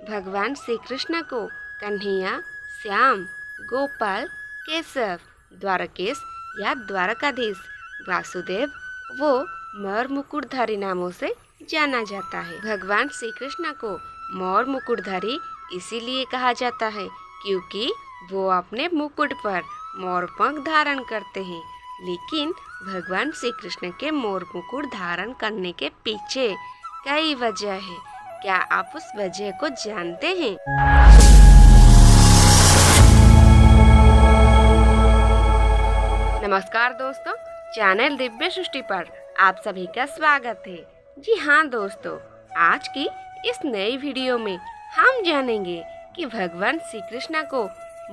भगवान श्री कृष्ण को कन्हैया, श्याम, गोपाल, केशव, द्वारकेश या द्वारकाधीश, वासुदेव वो मोर मुकुटधारी नामों से जाना जाता है। भगवान श्री कृष्ण को मोर मुकुटधारी इसीलिए कहा जाता है क्योंकि वो अपने मुकुट पर मोर पंख धारण करते हैं। लेकिन भगवान श्री कृष्ण के मोर मुकुट धारण करने के पीछे कई वजह है। क्या आप उस वजह को जानते हैं? नमस्कार दोस्तों, चैनल दिव्य सृष्टि पर आप सभी का स्वागत है। जी हाँ दोस्तों, आज की इस नई वीडियो में हम जानेंगे कि भगवान श्री कृष्ण को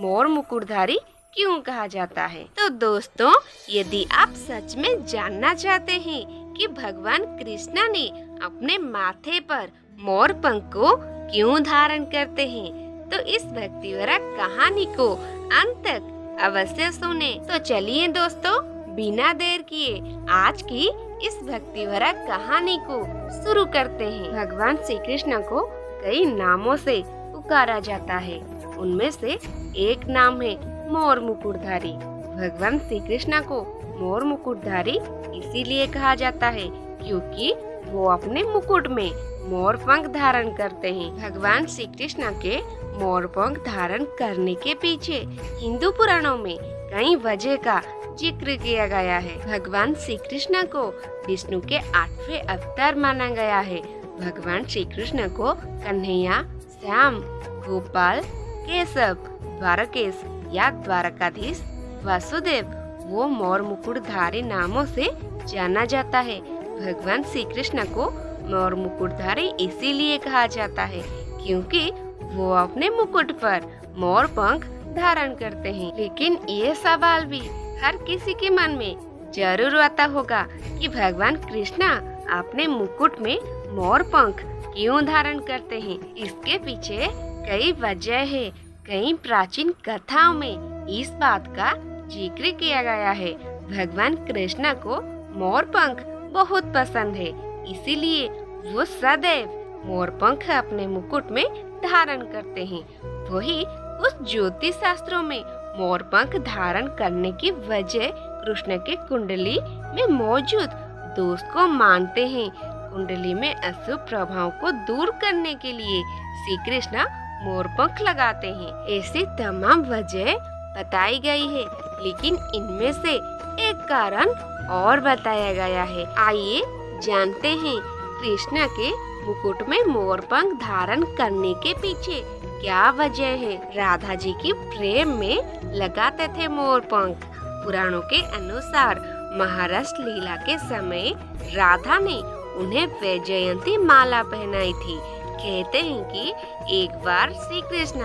मोर मुकुटधारी क्यों कहा जाता है। तो दोस्तों, यदि आप सच में जानना चाहते हैं कि भगवान कृष्ण ने अपने माथे पर मोर पंख को क्यों धारण करते हैं, तो इस भक्तिवरक कहानी को अंत तक अवश्य सुने। तो चलिए दोस्तों, बिना देर किए आज की इस भक्तिवरक कहानी को शुरू करते हैं। भगवान श्री कृष्ण को कई नामों से पुकारा जाता है। उनमें से एक नाम है मोर मुकुटधारी। भगवान श्री कृष्ण को मोर मुकुटधारी इसीलिए कहा जाता है क्योंकि वो अपने मुकुट में मोर पंख धारण करते हैं। भगवान श्री कृष्ण के मोर पंख धारण करने के पीछे हिंदू पुराणों में कई वजह का जिक्र किया गया है। भगवान श्री कृष्ण को विष्णु के 8वें अवतार माना गया है। भगवान श्री कृष्ण को कन्हैया, श्याम, गोपाल, केशव, द्वारकेश या द्वारकाधीश, वासुदेव वो मोर मुकुटधारी नामों से जाना जाता है। भगवान श्री कृष्ण को मोर मुकुटधारी इसीलिए कहा जाता है क्योंकि वो अपने मुकुट पर मोर पंख धारण करते हैं। लेकिन ये सवाल भी हर किसी के मन में जरूर आता होगा कि भगवान कृष्ण अपने मुकुट में मोर पंख क्यों धारण करते हैं। इसके पीछे कई वजह है। कई प्राचीन कथाओं में इस बात का जिक्र किया गया है। भगवान कृष्ण को मोर पंख बहुत पसंद है, इसीलिए वो सदैव मोर पंख अपने मुकुट में धारण करते हैं। वही उस ज्योतिष शास्त्रों में मोर पंख धारण करने की वजह कृष्ण के कुंडली में मौजूद दोष को मानते हैं। कुंडली में अशुभ प्रभाव को दूर करने के लिए श्री कृष्ण मोर पंख लगाते हैं। ऐसी तमाम वजह बताई गई है, लेकिन इनमें से एक कारण और बताया गया है। आइए जानते हैं कृष्ण के मुकुट में मोर पंख धारण करने के पीछे क्या वजह है। राधा जी की प्रेम में लगाते थे मोर पंख। पुराणों के अनुसार महारास लीला के समय राधा ने उन्हें वैजयंती माला पहनाई थी। कहते हैं कि एक बार श्री कृष्ण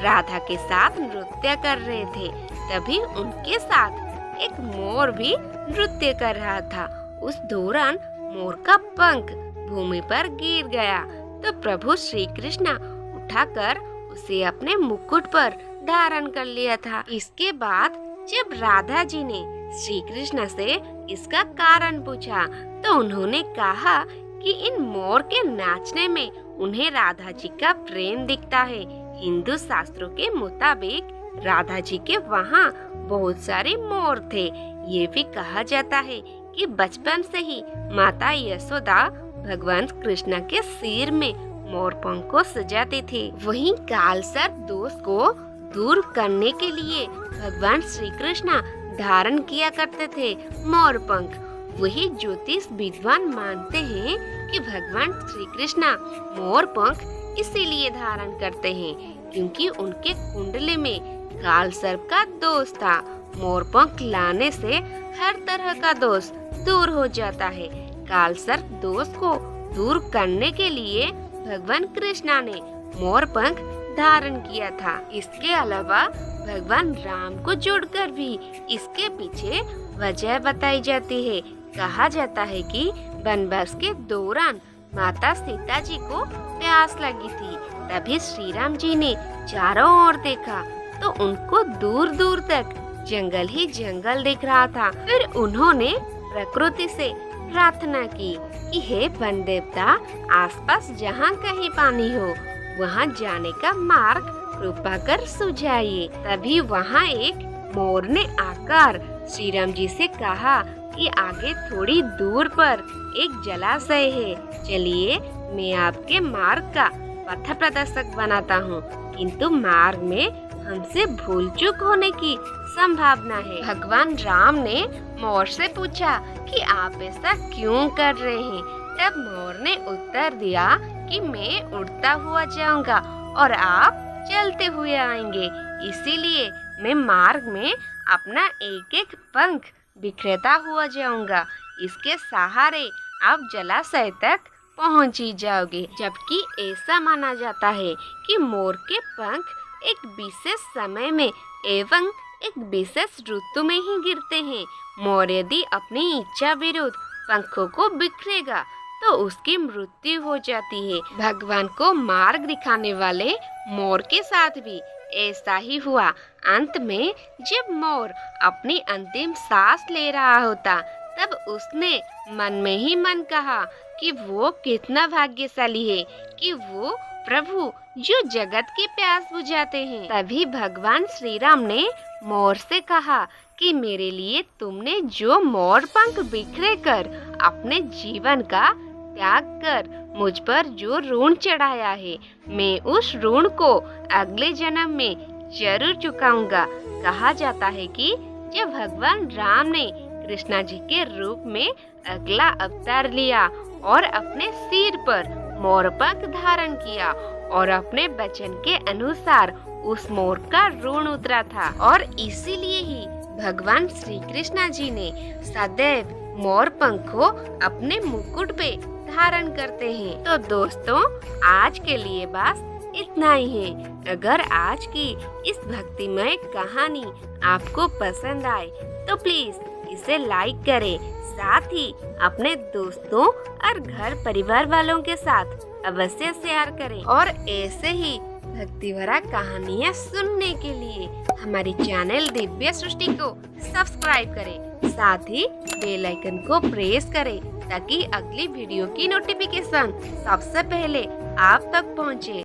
राधा के साथ नृत्य कर रहे थे, तभी उनके साथ एक मोर भी नृत्य कर रहा था। उस दौरान मोर का पंख भूमि पर गिर गया तो प्रभु श्री कृष्ण उठाकर उसे अपने मुकुट पर धारण कर लिया था। इसके बाद जब राधा जी ने श्री कृष्ण से इसका कारण पूछा तो उन्होंने कहा कि इन मोर के नाचने में उन्हें राधा जी का प्रेम दिखता है। हिंदू शास्त्रों के मुताबिक राधा जी के वहाँ बहुत सारे मोर थे। ये भी कहा जाता है कि बचपन से ही माता यशोदा भगवान कृष्ण के सिर में मोर पंख को सजाती थी। वहीं कालसर्प दोष को दूर करने के लिए भगवान श्री कृष्ण धारण किया करते थे मोर पंख। वही ज्योतिष विद्वान मानते हैं कि भगवान श्री कृष्ण मोर पंख इसीलिए धारण करते हैं क्योंकि उनके कुंडली में कालसर्प का दोष था। मोर पंख लाने से हर तरह का दोष दूर हो जाता है। कालसर्प दोष को दूर करने के लिए भगवान कृष्ण ने मोर पंख धारण किया था। इसके अलावा भगवान राम को जोड़कर भी इसके पीछे वजह बताई जाती है। कहा जाता है कि वनवास के दौरान माता सीता जी को प्यास लगी थी, तभी श्री राम जी ने चारों ओर देखा तो उनको दूर दूर तक जंगल ही जंगल दिख रहा था। फिर उन्होंने प्रकृति से प्रार्थना की कि हे वन देवता, आसपास जहाँ कहीं पानी हो वहाँ जाने का मार्ग कृपा कर सुझाइए। तभी वहाँ एक मोर ने आकर श्री राम जी से कहा कि आगे थोड़ी दूर पर एक जलाशय है, चलिए मैं आपके मार्ग का पथ प्रदर्शक बनाता हूँ, किंतु मार्ग में हमसे भूल चूक होने की संभावना है। भगवान राम ने मोर से पूछा कि आप ऐसा क्यों कर रहे हैं? तब मोर ने उत्तर दिया कि मैं उड़ता हुआ जाऊंगा और आप चलते हुए आएंगे, इसीलिए मैं मार्ग में अपना एक एक पंख बिखरता हुआ जाऊंगा। इसके सहारे आप जलाशय तक पहुंच ही जाओगे। जबकि ऐसा माना जाता है कि मोर के पंख एक विशेष समय में एवं एक विशेष ऋतु में ही गिरते हैं। मोर यदि अपनी इच्छा विरुद्ध पंखों को बिखरेगा तो उसकी मृत्यु हो जाती है। भगवान को मार्ग दिखाने वाले मोर के साथ भी ऐसा ही हुआ। अंत में जब मोर अपनी अंतिम सांस ले रहा होता, तब उसने मन में ही मन कहा कि वो कितना भाग्यशाली है कि वो प्रभु जो जगत की प्यास बुझाते हैं। तभी भगवान श्री राम ने मोर से कहा कि मेरे लिए तुमने जो मोर पंख बिखरे कर अपने जीवन का त्याग कर मुझ पर जो ऋण चढ़ाया है, मैं उस ऋण को अगले जन्म में जरूर चुकाऊंगा। कहा जाता है कि जब भगवान राम ने कृष्णा जी के रूप में अगला अवतार लिया और अपने सिर पर मोर पंख धारण किया और अपने वचन के अनुसार उस मोर का ऋण उतरा था, और इसीलिए ही भगवान श्री कृष्णा जी ने सदैव मोर पंख को अपने मुकुट पे धारण करते हैं। तो दोस्तों, आज के लिए बस इतना ही है। अगर आज की इस भक्तिमय कहानी आपको पसंद आए तो प्लीज इसे लाइक करें, साथ ही अपने दोस्तों और घर परिवार वालों के साथ अवश्य शेयर करें। और ऐसे ही भक्ति भरा कहानियाँ सुनने के लिए हमारे चैनल दिव्य सृष्टि को सब्सक्राइब करें, साथ ही बेल आइकन को प्रेस करें ताकि अगली वीडियो की नोटिफिकेशन सबसे पहले आप तक पहुँचे।